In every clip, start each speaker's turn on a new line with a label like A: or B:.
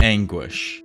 A: Anguish.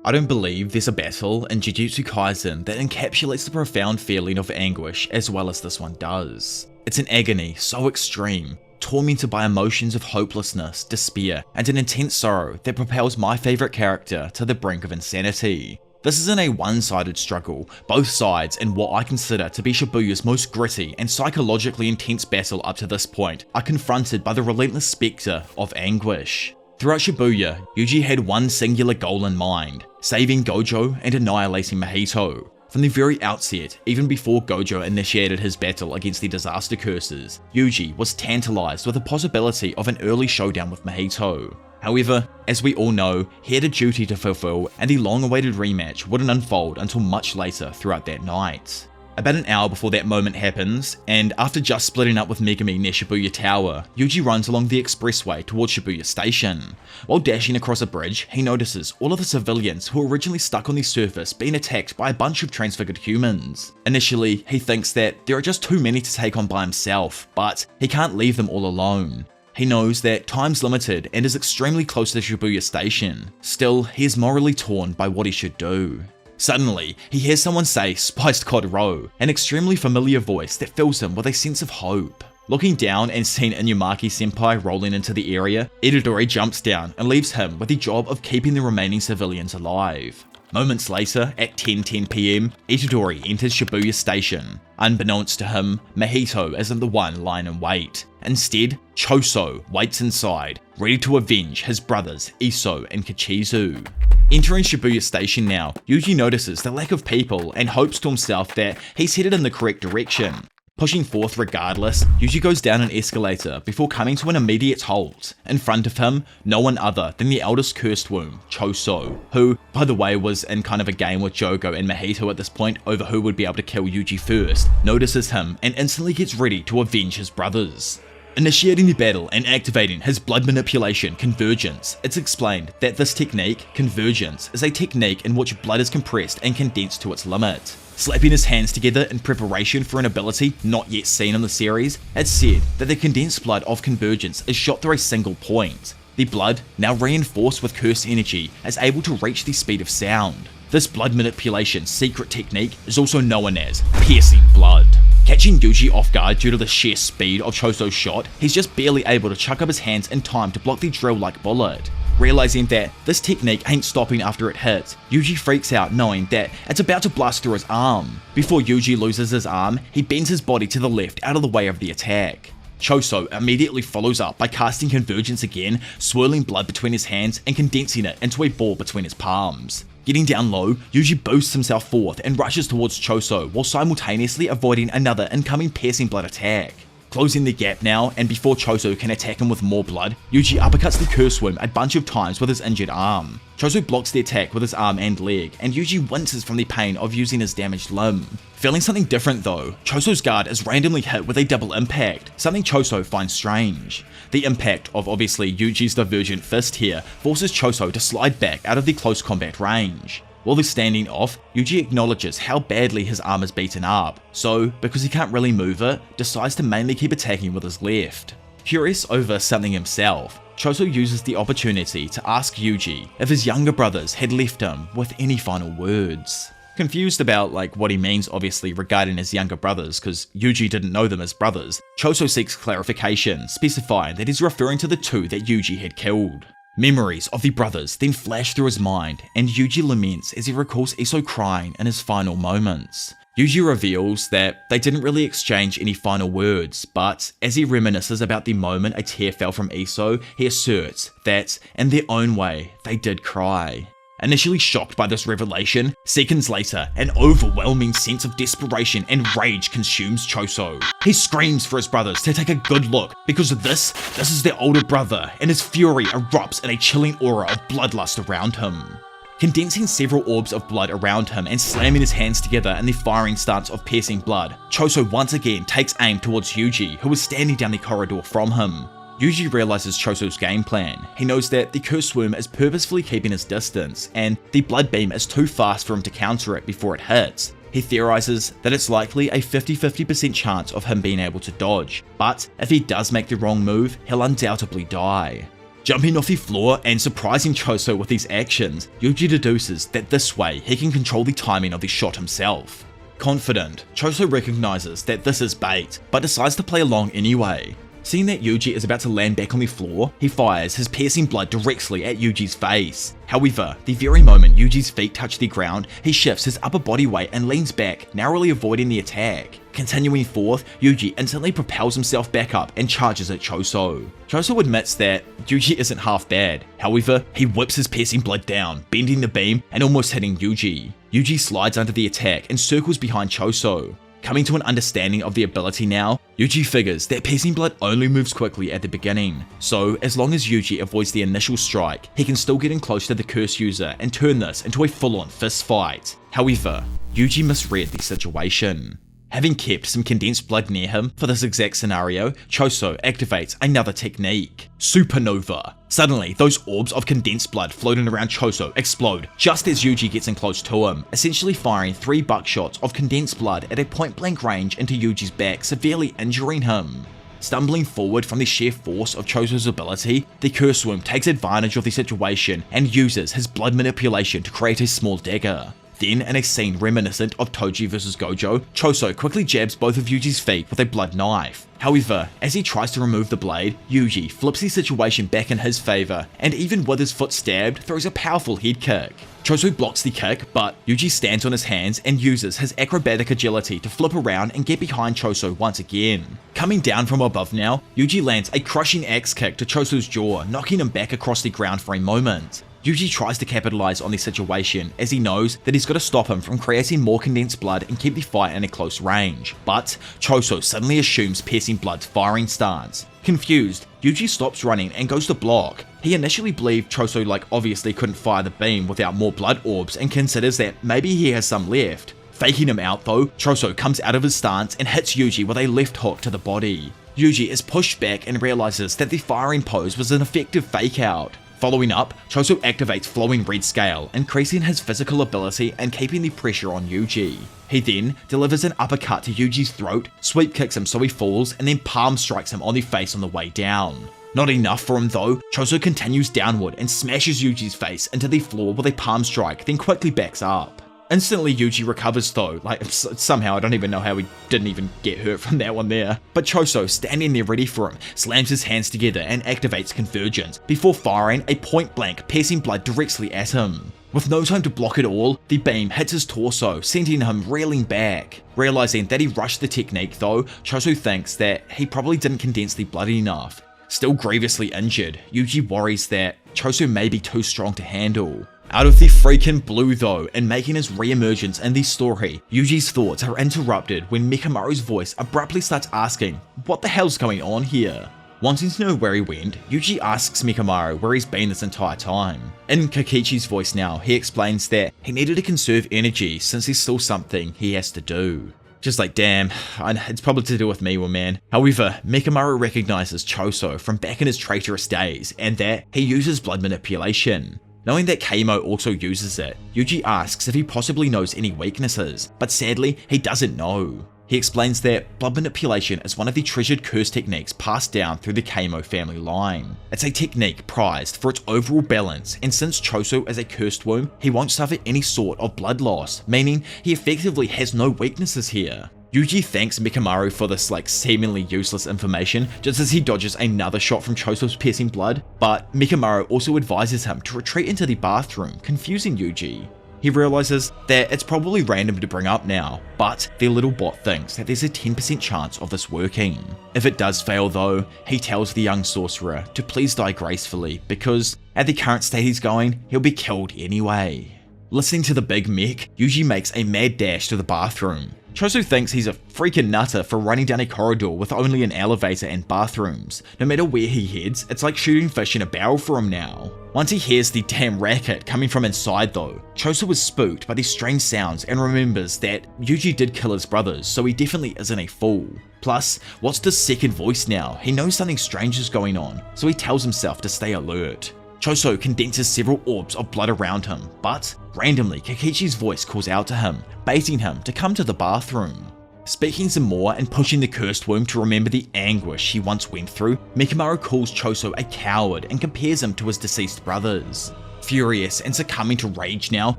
A: I don't believe there's a battle in Jujutsu Kaisen that encapsulates the profound feeling of anguish as well as this one does. It's an agony so extreme, tormented by emotions of hopelessness, despair, and an intense sorrow that propels my favourite character to the brink of insanity. This isn't a one-sided struggle, both sides in what I consider to be Shibuya's most gritty and psychologically intense battle up to this point are confronted by the relentless spectre of anguish. Throughout Shibuya, Yuji had one singular goal in mind, saving Gojo and annihilating Mahito. From the very outset, even before Gojo initiated his battle against the disaster curses, Yuji was tantalized with the possibility of an early showdown with Mahito. However, as we all know, he had a duty to fulfill and the long-awaited rematch wouldn't unfold until much later throughout that night. About an hour before that moment happens, and after just splitting up with Megumi near Shibuya Tower, Yuji runs along the expressway towards Shibuya Station. While dashing across a bridge, he notices all of the civilians who were originally stuck on the surface being attacked by a bunch of transfigured humans. Initially, he thinks that there are just too many to take on by himself, but he can't leave them all alone. He knows that time's limited and is extremely close to Shibuya Station. Still, he is morally torn by what he should do. Suddenly, he hears someone say "Spiced Cod Row," an extremely familiar voice that fills him with a sense of hope. Looking down and seeing Inumaki-senpai rolling into the area, Itadori jumps down and leaves him with the job of keeping the remaining civilians alive. Moments later, at 10:10 PM, Itadori enters Shibuya Station. Unbeknownst to him, Mahito isn't the one lying in wait. Instead, Choso waits inside, ready to avenge his brothers Iso and Kichizu. Entering Shibuya Station now, Yuji notices the lack of people and hopes to himself that he's headed in the correct direction. Pushing forth regardless, Yuji goes down an escalator before coming to an immediate halt. In front of him, no one other than the eldest cursed womb, Choso, who, by the way, was in kind of a game with Jogo and Mahito at this point over who would be able to kill Yuji first, notices him and instantly gets ready to avenge his brothers. Initiating the battle and activating his blood manipulation Convergence, it's explained that this technique, Convergence, is a technique in which blood is compressed and condensed to its limit. Slapping his hands together in preparation for an ability not yet seen in the series, it's said that the condensed blood of Convergence is shot through a single point. The blood, now reinforced with curse energy, is able to reach the speed of sound. This blood manipulation secret technique is also known as Piercing Blood. Catching Yuji off guard due to the sheer speed of Choso's shot, he's just barely able to chuck up his hands in time to block the drill-like bullet. Realizing that this technique ain't stopping after it hits, Yuji freaks out knowing that it's about to blast through his arm. Before Yuji loses his arm, he bends his body to the left out of the way of the attack. Choso immediately follows up by casting Convergence again, swirling blood between his hands and condensing it into a ball between his palms. Getting down low, Yuji boosts himself forth and rushes towards Choso while simultaneously avoiding another incoming piercing blood attack. Closing the gap now, and before Choso can attack him with more blood, Yuji uppercuts the curse worm a bunch of times with his injured arm. Choso blocks the attack with his arm and leg, and Yuji winces from the pain of using his damaged limb. Feeling something different though, Choso's guard is randomly hit with a double impact, something Choso finds strange. The impact of obviously Yuji's divergent fist here forces Choso to slide back out of the close combat range. While they're standing off, Yuji acknowledges how badly his arm is beaten up, so because he can't really move it, decides to mainly keep attacking with his left. Curious over something himself, Choso uses the opportunity to ask Yuji if his younger brothers had left him with any final words. Confused about what he means obviously regarding his younger brothers because Yuji didn't know them as brothers, Choso seeks clarification, specifying that he's referring to the two that Yuji had killed. Memories of the brothers then flash through his mind, and Yuji laments as he recalls Iso crying in his final moments. Yuji reveals that they didn't really exchange any final words, but as he reminisces about the moment a tear fell from Iso, he asserts that, in their own way, they did cry. Initially shocked by this revelation, seconds later, an overwhelming sense of desperation and rage consumes Choso. He screams for his brothers to take a good look, because this is their older brother, and his fury erupts in a chilling aura of bloodlust around him. Condensing several orbs of blood around him and slamming his hands together in the firing stance of piercing blood, Choso once again takes aim towards Yuji, who is standing down the corridor from him. Yuji realizes Choso's game plan. He knows that the cursed worm is purposefully keeping his distance, and the blood beam is too fast for him to counter it before it hits. He theorizes that it's likely a 50-50% chance of him being able to dodge, but if he does make the wrong move, he'll undoubtedly die. Jumping off the floor and surprising Choso with these actions, Yuji deduces that this way he can control the timing of the shot himself. Confident, Choso recognizes that this is bait, but decides to play along anyway. Seeing that Yuji is about to land back on the floor, he fires his piercing blood directly at Yuji's face. However, the very moment Yuji's feet touch the ground, he shifts his upper body weight and leans back, narrowly avoiding the attack. Continuing forth, Yuji instantly propels himself back up and charges at Choso. Choso admits that Yuji isn't half bad. However, he whips his piercing blood down, bending the beam and almost hitting Yuji. Yuji slides under the attack and circles behind Choso. Coming to an understanding of the ability now, Yuji figures that piercing blood only moves quickly at the beginning, so as long as Yuji avoids the initial strike, he can still get in close to the curse user and turn this into a full-on fist fight. However, Yuji misread the situation. Having kept some condensed blood near him for this exact scenario, Choso activates another technique, Supernova. Suddenly, those orbs of condensed blood floating around Choso explode just as Yuji gets in close to him, essentially firing 3 buckshots of condensed blood at a point-blank range into Yuji's back, severely injuring him. Stumbling forward from the sheer force of Choso's ability, the Curse Worm takes advantage of the situation and uses his blood manipulation to create a small dagger. Then, in a scene reminiscent of Toji vs Gojo, Choso quickly jabs both of Yuji's feet with a blood knife. However, as he tries to remove the blade, Yuji flips the situation back in his favour, and even with his foot stabbed, throws a powerful head kick. Choso blocks the kick, but Yuji stands on his hands and uses his acrobatic agility to flip around and get behind Choso once again. Coming down from above now, Yuji lands a crushing axe kick to Choso's jaw, knocking him back across the ground for a moment. Yuji tries to capitalize on the situation as he knows that he's got to stop him from creating more condensed blood and keep the fight in a close range, but Choso suddenly assumes piercing blood's firing stance. Confused, Yuji stops running and goes to block. He initially believed Choso obviously couldn't fire the beam without more blood orbs and considers that maybe he has some left. Faking him out though, Choso comes out of his stance and hits Yuji with a left hook to the body. Yuji is pushed back and realizes that the firing pose was an effective fake out. Following up, Choso activates Flowing Red Scale, increasing his physical ability and keeping the pressure on Yuji. He then delivers an uppercut to Yuji's throat, sweep kicks him so he falls, and then palm strikes him on the face on the way down. Not enough for him though, Choso continues downward and smashes Yuji's face into the floor with a palm strike, then quickly backs up. Instantly Yuji recovers though, somehow I don't even know how he didn't even get hurt from that one there. But Choso, standing there ready for him, slams his hands together and activates Convergence, before firing a point-blank piercing blood directly at him. With no time to block it all, the beam hits his torso, sending him reeling back. Realizing that he rushed the technique though, Choso thinks that he probably didn't condense the blood enough. Still grievously injured, Yuji worries that Choso may be too strong to handle. Out of the freaking blue though, and making his re-emergence in the story, Yuji's thoughts are interrupted when Mikamaru's voice abruptly starts asking, what the hell's going on here? Wanting to know where he went, Yuji asks Mikamaru where he's been this entire time. In Kakichi's voice now, he explains that he needed to conserve energy since there's still something he has to do. Just damn, it's probably to do with me, man. However, Mikamaru recognizes Choso from back in his traitorous days, and that he uses blood manipulation. Knowing that Keimo also uses it, Yuji asks if he possibly knows any weaknesses, but sadly, he doesn't know. He explains that blood manipulation is one of the treasured curse techniques passed down through the Keimo family line. It's a technique prized for its overall balance, and since Choso is a cursed womb, he won't suffer any sort of blood loss, meaning he effectively has no weaknesses here. Yuji thanks Mikamaru for this seemingly useless information just as he dodges another shot from Choso's piercing blood, but Mikamaru also advises him to retreat into the bathroom, confusing Yuji. He realizes that it's probably random to bring up now, but the little bot thinks that there's a 10% chance of this working. If it does fail though, he tells the young sorcerer to please die gracefully because at the current state he's going, he'll be killed anyway. Listening to the big mech, Yuji makes a mad dash to the bathroom. Choso thinks he's a freaking nutter for running down a corridor with only an elevator and bathrooms. No matter where he heads, it's like shooting fish in a barrel for him now. Once he hears the damn racket coming from inside though, Choso is spooked by these strange sounds and remembers that Yuji did kill his brothers, so he definitely isn't a fool. Plus, what's this second voice now? He knows something strange is going on, so he tells himself to stay alert. Choso condenses several orbs of blood around him, but randomly Kakichi's voice calls out to him, baiting him to come to the bathroom. Speaking some more and pushing the cursed womb to remember the anguish he once went through, Mikomaru calls Choso a coward and compares him to his deceased brothers. Furious and succumbing to rage now,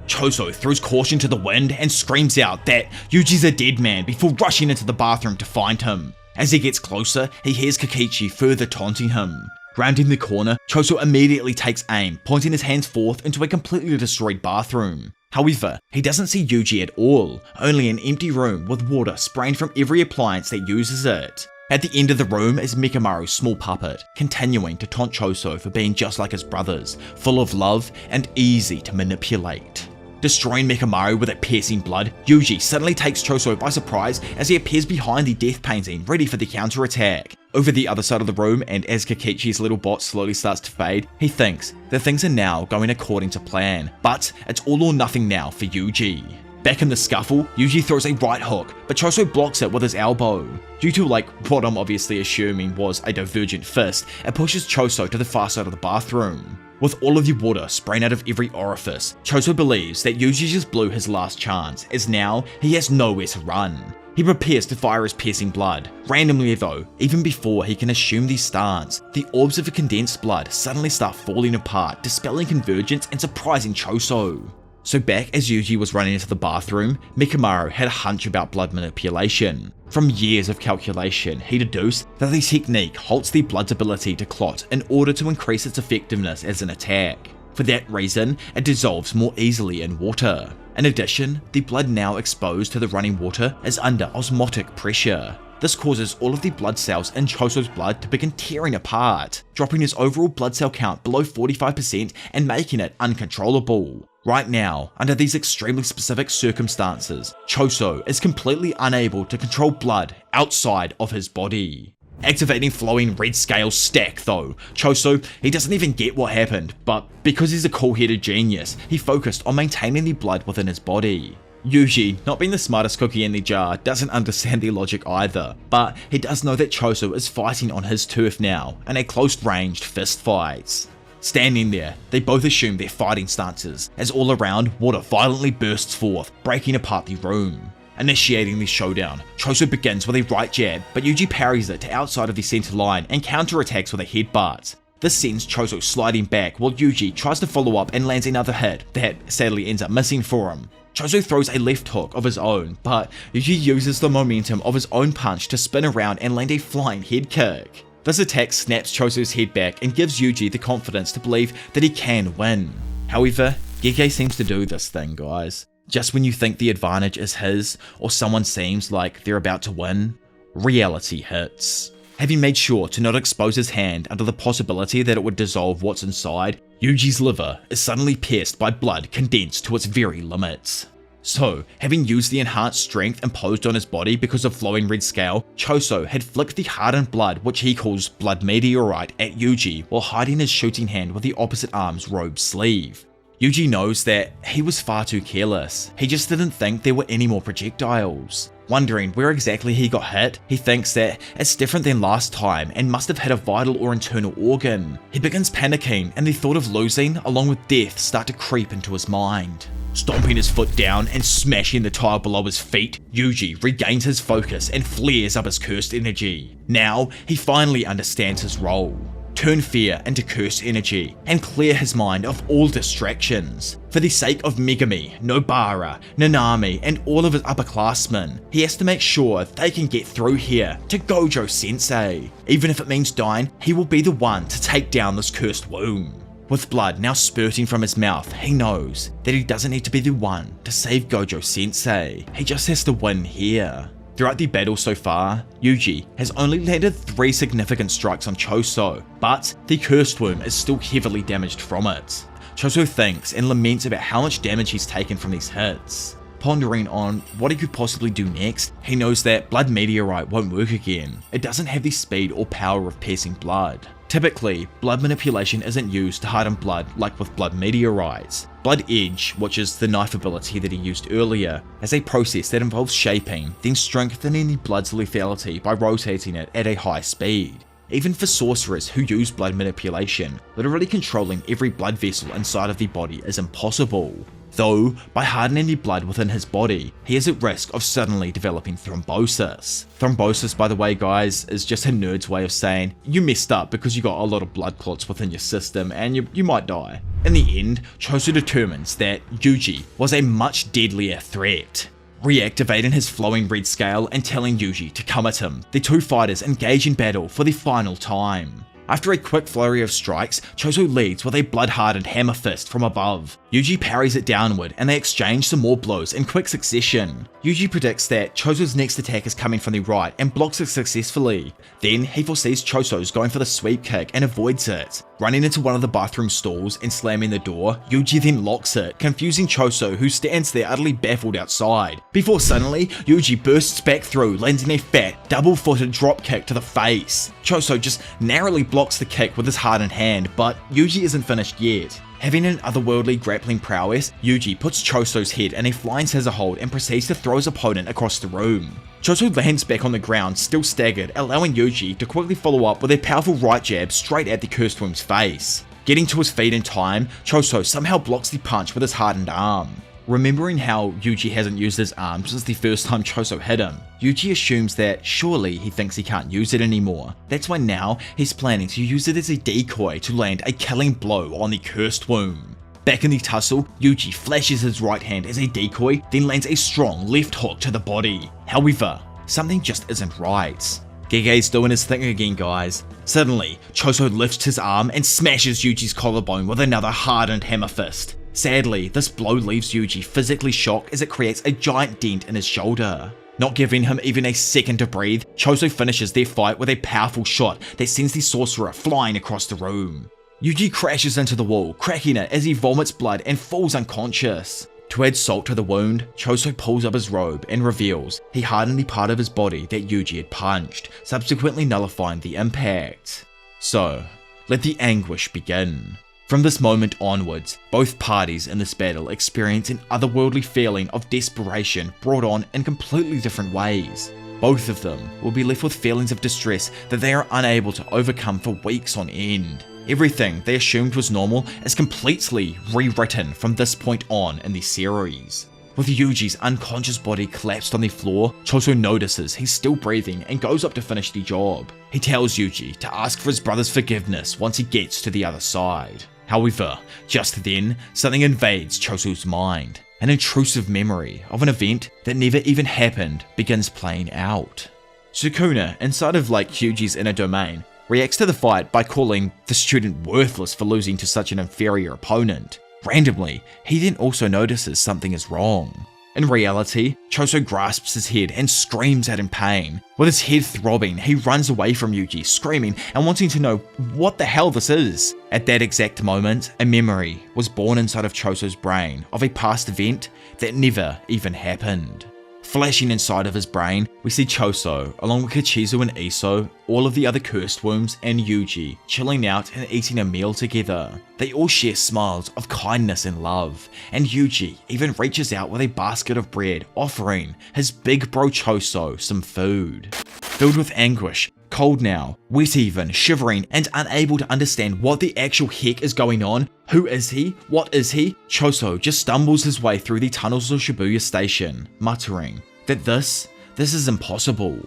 A: Choso throws caution to the wind and screams out that Yuji's a dead man before rushing into the bathroom to find him. As he gets closer, he hears Kokichi further taunting him. Rounding the corner, Choso immediately takes aim, pointing his hands forth into a completely destroyed bathroom. However, he doesn't see Yuji at all, only an empty room with water spraying from every appliance that uses it. At the end of the room is Mikomaru's small puppet, continuing to taunt Choso for being just like his brothers, full of love and easy to manipulate. Destroying Mikomaru with a piercing blood, Yuji suddenly takes Choso by surprise as he appears behind the death painting, ready for the counterattack. Over the other side of the room, and as Kokichi's little bot slowly starts to fade, he thinks that things are now going according to plan, but it's all or nothing now for Yuji. Back in the scuffle, Yuji throws a right hook, but Choso blocks it with his elbow. Due to what I'm obviously assuming was a divergent fist, it pushes Choso to the far side of the bathroom. With all of the water spraying out of every orifice, Choso believes that Yuji just blew his last chance, as now he has nowhere to run. He prepares to fire his piercing blood. Randomly though, even before he can assume the stance, the orbs of condensed blood suddenly start falling apart, dispelling convergence and surprising Choso. So back as Yuji was running into the bathroom, Mikomaru had a hunch about blood manipulation. From years of calculation, he deduced that the technique halts the blood's ability to clot in order to increase its effectiveness as an attack. For that reason, it dissolves more easily in water. In addition, the blood now exposed to the running water is under osmotic pressure. This causes all of the blood cells in Choso's blood to begin tearing apart, dropping his overall blood cell count below 45% and making it uncontrollable. Right now, under these extremely specific circumstances, Choso is completely unable to control blood outside of his body. Activating flowing red scale stack though, Choso, he doesn't even get what happened, but because he's a cool-headed genius, he focused on maintaining the blood within his body. Yuji, not being the smartest cookie in the jar, doesn't understand the logic either, but he does know that Choso is fighting on his turf now, in a close-ranged fist fight. Standing there, they both assume their fighting stances, as all around, water violently bursts forth, breaking apart the room. Initiating the showdown, Choso begins with a right jab, but Yuji parries it to outside of the center line and counterattacks with a headbutt. This sends Choso sliding back while Yuji tries to follow up and lands another hit that sadly ends up missing for him. Choso throws a left hook of his own, but Yuji uses the momentum of his own punch to spin around and land a flying head kick. This attack snaps Choso's head back and gives Yuji the confidence to believe that he can win. However, Gege seems to do this thing, guys. Just when you think the advantage is his, or someone seems like they're about to win, reality hits. Having made sure to not expose his hand under the possibility that it would dissolve what's inside, Yuji's liver is suddenly pierced by blood condensed to its very limits. So, having used the enhanced strength imposed on his body because of flowing red scale, Choso had flicked the hardened blood, which he calls blood meteorite, at Yuji while hiding his shooting hand with the opposite arm's robe sleeve. Yuji knows that he was far too careless, he just didn't think there were any more projectiles. Wondering where exactly he got hit, he thinks that it's different than last time and must have hit a vital or internal organ. He begins panicking and the thought of losing along with death start to creep into his mind. Stomping his foot down and smashing the tile below his feet, Yuji regains his focus and flares up his cursed energy. Now, he finally understands his role. Turn fear into cursed energy, and clear his mind of all distractions. For the sake of Megami, Nobara, Nanami, and all of his upperclassmen, he has to make sure they can get through here to Gojo Sensei. Even if it means dying, he will be the one to take down this cursed womb. With blood now spurting from his mouth, he knows that he doesn't need to be the one to save Gojo Sensei, he just has to win here. Throughout the battle so far, Yuji has only landed 3 significant strikes on Choso, but the cursed womb is still heavily damaged from it. Choso thinks and laments about how much damage he's taken from these hits. Pondering on what he could possibly do next, he knows that blood meteorite won't work again. It doesn't have the speed or power of piercing blood. Typically, blood manipulation isn't used to harden blood like with blood meteorites. Blood edge, which is the knife ability that he used earlier, is a process that involves shaping, then strengthening the blood's lethality by rotating it at a high speed. Even for sorcerers who use blood manipulation, literally controlling every blood vessel inside of the body is impossible. Though, by hardening the blood within his body, he is at risk of suddenly developing thrombosis. Thrombosis, by the way guys, is just a nerd's way of saying you messed up because you got a lot of blood clots within your system and you might die. In the end, Choso determines that Yuji was a much deadlier threat. Reactivating his flowing red scale and telling Yuji to come at him, the two fighters engage in battle for the final time. After a quick flurry of strikes, Choso leads with a blood-hardened hammer fist from above. Yuji parries it downward and they exchange some more blows in quick succession. Yuji predicts that Choso's next attack is coming from the right and blocks it successfully. Then he foresees Choso's going for the sweep kick and avoids it. Running into one of the bathroom stalls and slamming the door, Yuji then locks it, confusing Choso, who stands there utterly baffled outside. Before suddenly, Yuji bursts back through, landing a fat, double-footed drop kick to the face. Choso just narrowly blocks the kick with his hardened hand, but Yuji isn't finished yet. Having an otherworldly grappling prowess, Yuji puts Choso's head in a flying scissor hold and proceeds to throw his opponent across the room. Choso lands back on the ground, still staggered, allowing Yuji to quickly follow up with a powerful right jab straight at the cursed womb's face. Getting to his feet in time, Choso somehow blocks the punch with his hardened arm. Remembering how Yuji hasn't used his arm since the first time Choso hit him, Yuji assumes that surely he thinks he can't use it anymore. That's why now he's planning to use it as a decoy to land a killing blow on the cursed womb. Back in the tussle, Yuji flashes his right hand as a decoy, then lands a strong left hook to the body. However, something just isn't right. Gege's doing his thing again guys. Suddenly, Choso lifts his arm and smashes Yuji's collarbone with another hardened hammer fist. Sadly, this blow leaves Yuji physically shocked as it creates a giant dent in his shoulder. Not giving him even a second to breathe, Choso finishes their fight with a powerful shot that sends the sorcerer flying across the room. Yuji crashes into the wall, cracking it as he vomits blood and falls unconscious. To add salt to the wound, Choso pulls up his robe and reveals he hardened the part of his body that Yuji had punched, subsequently nullifying the impact. So, let the anguish begin. From this moment onwards, both parties in this battle experience an otherworldly feeling of desperation brought on in completely different ways. Both of them will be left with feelings of distress that they are unable to overcome for weeks on end. Everything they assumed was normal is completely rewritten from this point on in the series. With Yuji's unconscious body collapsed on the floor, Choso notices he's still breathing and goes up to finish the job. He tells Yuji to ask for his brother's forgiveness once he gets to the other side. However, just then, something invades Choso's mind. An intrusive memory of an event that never even happened begins playing out. Sukuna, inside of Yuji's inner domain, reacts to the fight by calling the student worthless for losing to such an inferior opponent. Randomly, he then also notices something is wrong. In reality, Choso grasps his head and screams out in pain. With his head throbbing, he runs away from Yuji, screaming and wanting to know what the hell this is. At that exact moment, a memory was born inside of Choso's brain of a past event that never even happened. Flashing inside of his brain, we see Choso, along with Kachizu and Iso, all of the other cursed wombs, and Yuji, chilling out and eating a meal together. They all share smiles of kindness and love, and Yuji even reaches out with a basket of bread, offering his big bro Choso some food. Filled with anguish, cold now, wet even, shivering, and unable to understand what the actual heck is going on, who is he, what is he, Choso just stumbles his way through the tunnels of Shibuya Station, muttering that this is impossible.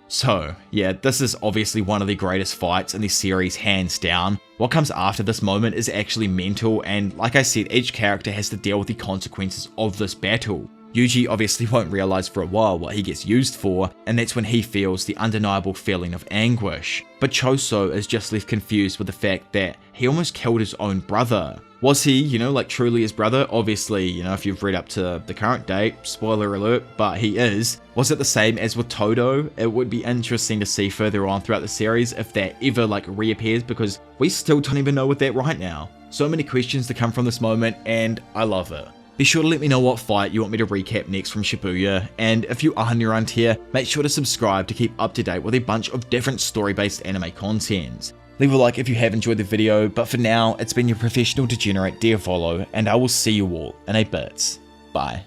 A: So yeah, this is obviously one of the greatest fights in the series hands down. What comes after this moment is actually mental, and like I said, each character has to deal with the consequences of this battle. Yuji obviously won't realize for a while what he gets used for, and that's when he feels the undeniable feeling of anguish. But Choso is just left confused with the fact that he almost killed his own brother. Was he, truly his brother? Obviously, if you've read up to the current date, spoiler alert, but he is. Was it the same as with Todo? It would be interesting to see further on throughout the series if that ever reappears, because we still don't even know with that right now. So many questions to come from this moment, and I love it. Be sure to let me know what fight you want me to recap next from Shibuya, and if you are new around here, make sure to subscribe to keep up to date with a bunch of different story-based anime content. Leave a like if you have enjoyed the video, but for now, it's been your professional degenerate Diavolo, and I will see you all in a bit. Bye.